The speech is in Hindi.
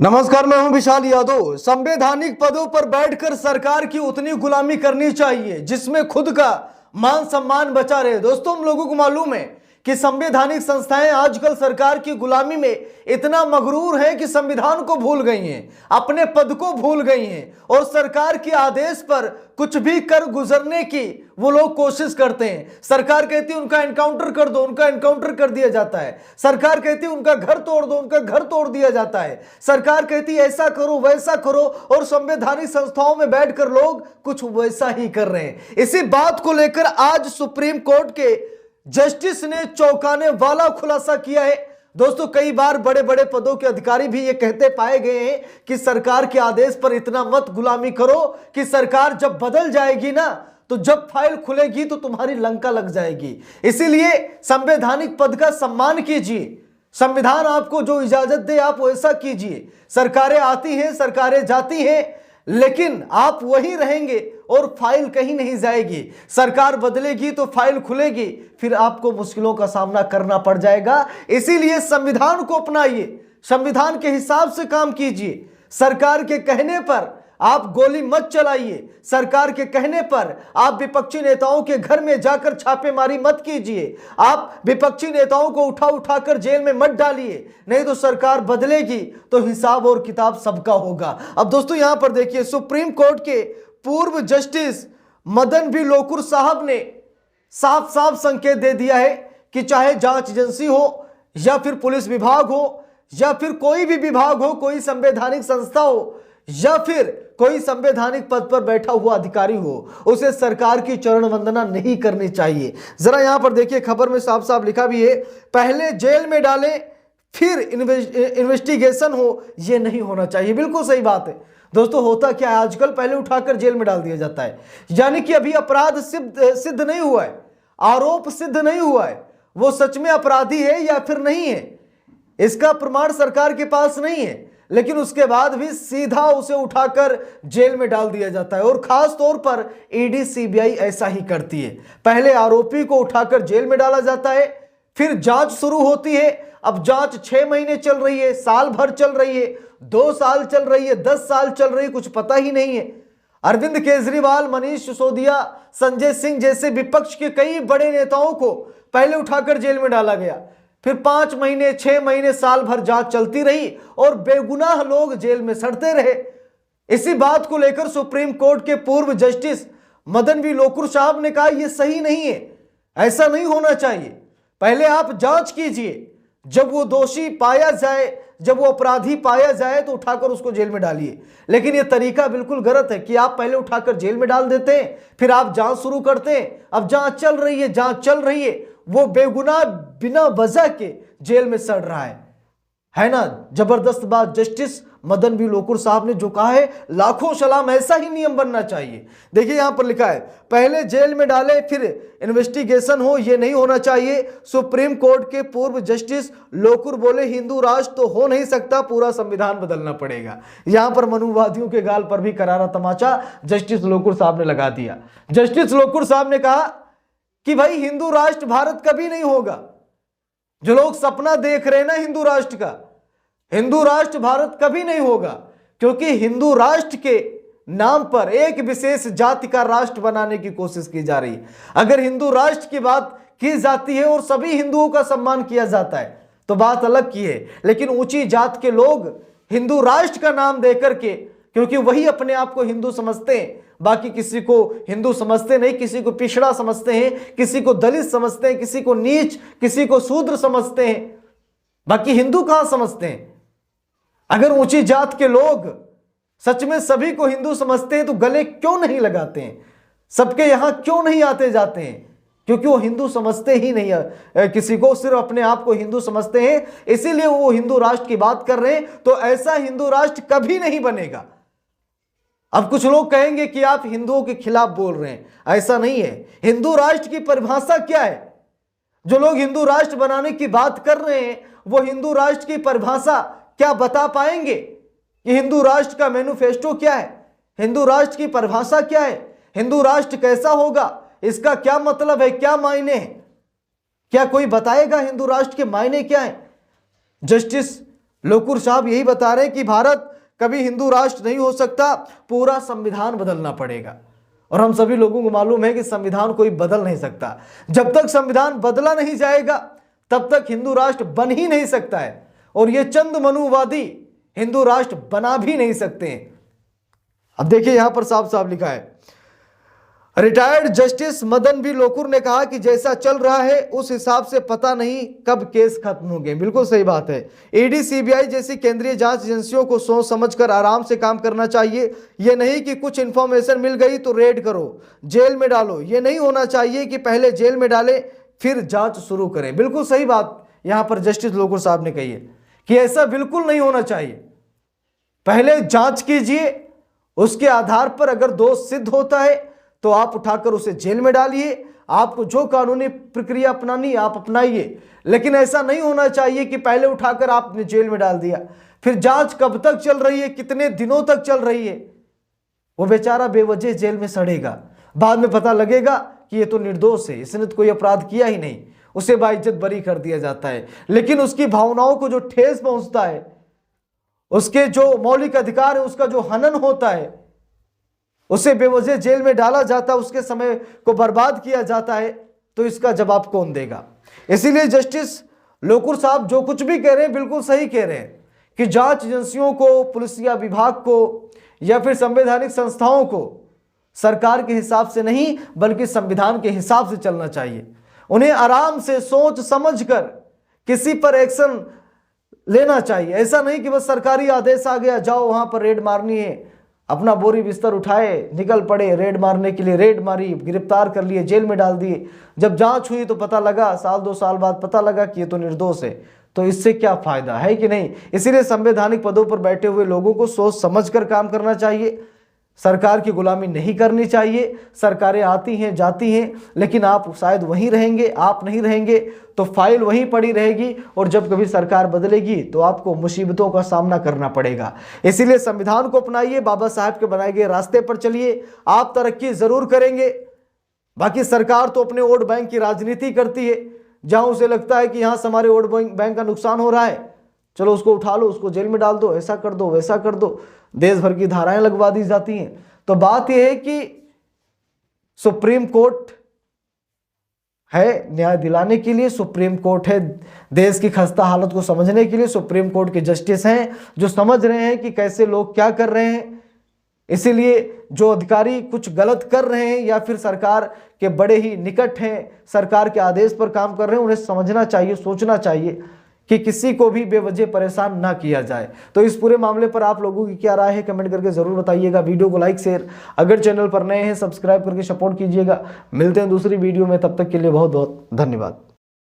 नमस्कार, मैं हूं विशाल यादव। संवैधानिक पदों पर बैठकर सरकार की उतनी गुलामी करनी चाहिए जिसमें खुद का मान सम्मान बचा रहे। दोस्तों, हम लोगों को मालूम है कि संवैधानिक संस्थाएं आजकल सरकार की गुलामी में इतना मगरूर हैं कि संविधान को भूल गई हैं, अपने पद को भूल गई हैं और सरकार के आदेश पर कुछ भी कर गुजरने की वो लोग कोशिश करते हैं। सरकार कहती है उनका एनकाउंटर कर दो, उनका एनकाउंटर कर दिया जाता है। सरकार कहती है उनका घर तोड़ दो, उनका घर तोड़ दिया जाता है। सरकार कहती है ऐसा करो वैसा करो, और संवैधानिक संस्थाओं में बैठकर लोग कुछ वैसा ही कर रहे हैं। इसी बात को लेकर आज सुप्रीम कोर्ट के जस्टिस ने चौंकाने वाला खुलासा किया है। दोस्तों, कई बार बड़े बड़े पदों के अधिकारी भी ये कहते पाए गए हैं कि सरकार के आदेश पर इतना मत गुलामी करो कि सरकार जब बदल जाएगी ना, तो जब फाइल खुलेगी तो तुम्हारी लंका लग जाएगी। इसीलिए संवैधानिक पद का सम्मान कीजिए। संविधान आपको जो इजाजत दे आप वैसा कीजिए। सरकारें आती हैं, सरकारें जाती हैं, लेकिन आप वही रहेंगे और फाइल कहीं नहीं जाएगी। सरकार बदलेगी तो फाइल खुलेगी, फिर आपको मुश्किलों का सामना करना पड़ जाएगा। इसीलिए संविधान को अपनाइए, संविधान के हिसाब से काम कीजिए। सरकार के कहने पर आप गोली मत चलाइए, सरकार के कहने पर आप विपक्षी नेताओं के घर में जाकर छापेमारी मत कीजिए, आप विपक्षी नेताओं को उठा उठाकर जेल में मत डालिए, नहीं तो सरकार बदलेगी तो हिसाब और किताब सबका होगा। अब दोस्तों, यहां पर देखिए, सुप्रीम कोर्ट के पूर्व जस्टिस मदन बी लोकुर साहब ने साफ साफ संकेत दे दिया है कि चाहे जांच एजेंसी हो या फिर पुलिस विभाग हो या फिर कोई भी विभाग हो, कोई संवैधानिक संस्था हो या फिर कोई संवैधानिक पद पर बैठा हुआ अधिकारी हो, उसे सरकार की चरण वंदना नहीं करनी चाहिए। जरा यहां पर देखिए, खबर में साफ साफ लिखा भी है, पहले जेल में डालें फिर इन्वेस्टिगेशन हो, यह नहीं होना चाहिए। बिल्कुल सही बात है। दोस्तों, होता क्या है आजकल, पहले उठाकर जेल में डाल दिया जाता है, यानी कि अभी अपराध सिद्ध नहीं हुआ है, आरोप सिद्ध नहीं हुआ है, वो सच में अपराधी है या फिर नहीं है, इसका प्रमाण सरकार के पास नहीं है, लेकिन उसके बाद भी सीधा उसे उठाकर जेल में डाल दिया जाता है। और खास तौर पर ईडी सीबीआई ऐसा ही करती है। पहले आरोपी को उठाकर जेल में डाला जाता है, फिर जांच शुरू होती है। अब जांच 6 महीने चल रही है, साल भर चल रही है, 2 साल चल रही है, 10 साल चल रही है, कुछ पता ही नहीं है। अरविंद केजरीवाल, मनीष सिसोदिया, संजय सिंह जैसे विपक्ष के कई बड़े नेताओं को पहले उठाकर जेल में डाला गया, फिर 5 महीने, 6 महीने, साल भर जांच चलती रही और बेगुनाह लोग जेल में सड़ते रहे। इसी बात को लेकर सुप्रीम कोर्ट के पूर्व जस्टिस मदन बी लोकुर साहब ने कहा यह सही नहीं है, ऐसा नहीं होना चाहिए। पहले आप जांच कीजिए, जब वो दोषी पाया जाए, जब वो अपराधी पाया जाए तो उठाकर उसको जेल में डालिए। लेकिन ये तरीका बिल्कुल गलत है कि आप पहले उठाकर जेल में डाल देते हैं, फिर आप जांच शुरू करते हैं। अब जांच चल रही है, जांच चल रही है, वो बेगुनाह बिना वजह के जेल में सड़ रहा है ना। जबरदस्त बात जस्टिस मदन बी लोकुर साहब ने जो कहा है, लाखों सलाम, ऐसा ही नियम बनना चाहिए। देखिए यहां पर लिखा है, पहले जेल में डाले फिर इन्वेस्टिगेशन हो, यह नहीं होना चाहिए। सुप्रीम कोर्ट के पूर्व जस्टिस लोकुर बोले, हिंदू राष्ट्र तो हो नहीं सकता, पूरा संविधान बदलना पड़ेगा। यहां पर मनुवादियों के गाल पर भी करारा तमाचा जस्टिस लोकुर साहब ने लगा दिया। जस्टिस लोकुर साहब ने कहा कि भाई हिंदू राष्ट्र भारत कभी नहीं होगा। जो लोग सपना देख रहे हैं ना हिंदू राष्ट्र का, हिंदू राष्ट्र भारत कभी नहीं होगा, क्योंकि हिंदू राष्ट्र के नाम पर एक विशेष जाति का राष्ट्र बनाने की कोशिश की जा रही है। अगर हिंदू राष्ट्र की बात की जाती है और सभी हिंदुओं का सम्मान किया जाता है तो बात अलग की है, लेकिन ऊंची जात के लोग हिंदू राष्ट्र का नाम देकर के, क्योंकि वही अपने आप को हिंदू समझते हैं, बाकी किसी को हिंदू समझते नहीं, किसी को पिछड़ा समझते हैं, किसी को दलित समझते हैं, किसी को नीच, किसी को शूद्र समझते हैं, बाकी हिंदू कहां समझते हैं। अगर ऊंची जात के लोग सच में सभी को हिंदू समझते हैं तो गले क्यों नहीं लगाते हैं, सबके यहां क्यों नहीं आते जाते हैं, क्योंकि वो हिंदू समझते ही नहीं है, किसी को सिर्फ अपने आप को हिंदू समझते हैं, इसीलिए वो हिंदू राष्ट्र की बात कर रहे हैं। तो ऐसा हिंदू राष्ट्र कभी नहीं बनेगा। अब कुछ लोग कहेंगे कि आप हिंदुओं के खिलाफ बोल रहे हैं, ऐसा नहीं है। हिंदू राष्ट्र की परिभाषा क्या है? जो लोग हिंदू राष्ट्र बनाने की बात कर रहे हैं वो हिंदू राष्ट्र की परिभाषा क्या बता पाएंगे कि हिंदू राष्ट्र का मैनिफेस्टो क्या है, हिंदू राष्ट्र की परिभाषा क्या है, हिंदू राष्ट्र कैसा होगा, इसका क्या मतलब है, क्या मायने हैं? क्या कोई बताएगा हिंदू राष्ट्र के मायने क्या है? जस्टिस लोकुर साहब यही बता रहे हैं कि भारत कभी हिंदू राष्ट्र नहीं हो सकता, पूरा संविधान बदलना पड़ेगा। और हम सभी लोगों को मालूम है कि संविधान कोई बदल नहीं सकता। जब तक संविधान बदला नहीं जाएगा तब तक हिंदू राष्ट्र बन ही नहीं सकता है, और ये चंद मनुवादी हिंदू राष्ट्र बना भी नहीं सकते हैं। अब देखिए यहां पर साफ साफ लिखा है, retired justice Madan B Lokur ने कहा कि जैसा चल रहा है उस हिसाब से पता नहीं कब केस खत्म होंगे। बिल्कुल सही बात है। ईडी सीबीआई जैसी केंद्रीय जांच एजेंसियों को सोच समझकर आराम से काम करना चाहिए। यह नहीं कि कुछ इंफॉर्मेशन मिल गई तो रेड करो, जेल में डालो। यह नहीं होना चाहिए कि पहले जेल में डाले फिर जांच शुरू करें। बिल्कुल सही बात यहां पर जस्टिस लोकुर साहब ने कही है कि ऐसा बिल्कुल नहीं होना चाहिए। पहले जांच कीजिए, उसके आधार पर अगर दोष सिद्ध होता है तो आप उठाकर उसे जेल में डालिए। आपको जो कानूनी प्रक्रिया अपनानी आप अपनाइए, लेकिन ऐसा नहीं होना चाहिए कि पहले उठाकर आपने जेल में डाल दिया, फिर जांच कब तक चल रही है, कितने दिनों तक चल रही है, वो बेचारा बेवजह जेल में सड़ेगा। बाद में पता लगेगा कि ये तो निर्दोष है, इसने तो कोई अपराध किया ही नहीं, उसे बाइज्जत बरी कर दिया जाता है। लेकिन उसकी भावनाओं को जो ठेस पहुंचता है, उसके जो मौलिक अधिकार है उसका जो हनन होता है, उसे बेवजह जेल में डाला जाता है, उसके समय को बर्बाद किया जाता है, तो इसका जवाब कौन देगा। इसीलिए जस्टिस लोकुर साहब जो कुछ भी कह रहे हैं बिल्कुल सही कह रहे हैं कि जांच एजेंसियों को, पुलिसिया विभाग को या फिर संवैधानिक संस्थाओं को सरकार के हिसाब से नहीं बल्कि संविधान के हिसाब से चलना चाहिए। उन्हें आराम से सोच समझकर किसी पर एक्शन लेना चाहिए। ऐसा नहीं कि बस सरकारी आदेश आ गया, जाओ वहां पर रेड मारनी है, अपना बोरी बिस्तर उठाए निकल पड़े रेड मारने के लिए, रेड मारी, गिरफ्तार कर लिए, जेल में डाल दिए। जब जांच हुई तो पता लगा, साल 2 साल बाद पता लगा कि ये तो निर्दोष है, तो इससे क्या फायदा है कि नहीं। इसीलिए संवैधानिक पदों पर बैठे हुए लोगों को सोच समझकर काम करना चाहिए। सरकार की गुलामी नहीं करनी चाहिए। सरकारें आती हैं जाती हैं, लेकिन आप शायद वहीं रहेंगे, आप नहीं रहेंगे तो फाइल वहीं पड़ी रहेगी, और जब कभी सरकार बदलेगी तो आपको मुसीबतों का सामना करना पड़ेगा। इसीलिए संविधान को अपनाइए, बाबा साहब के बनाए गए रास्ते पर चलिए, आप तरक्की जरूर करेंगे। बाकी सरकार तो अपने वोट बैंक की राजनीति करती है। जहां उसे लगता है कि यहां से हमारे वोट बैंक का नुकसान हो रहा है, चलो उसको उठा लो, उसको जेल में डाल दो, ऐसा कर दो, वैसा कर दो, देश भर की धाराएं लगवा दी जाती हैं। तो बात यह है कि सुप्रीम कोर्ट है न्याय दिलाने के लिए, सुप्रीम कोर्ट है देश की खस्ता हालत को समझने के लिए, सुप्रीम कोर्ट के जस्टिस हैं जो समझ रहे हैं कि कैसे लोग क्या कर रहे हैं। इसीलिए जो अधिकारी कुछ गलत कर रहे हैं या फिर सरकार के बड़े ही निकट हैं, सरकार के आदेश पर काम कर रहे हैं, उन्हें समझना चाहिए, सोचना चाहिए कि किसी को भी बेवजह परेशान ना किया जाए। तो इस पूरे मामले पर आप लोगों की क्या राय है कमेंट करके जरूर बताइएगा। वीडियो को लाइक शेयर, अगर चैनल पर नए हैं सब्सक्राइब करके सपोर्ट कीजिएगा। मिलते हैं दूसरी वीडियो में, तब तक के लिए बहुत बहुत धन्यवाद।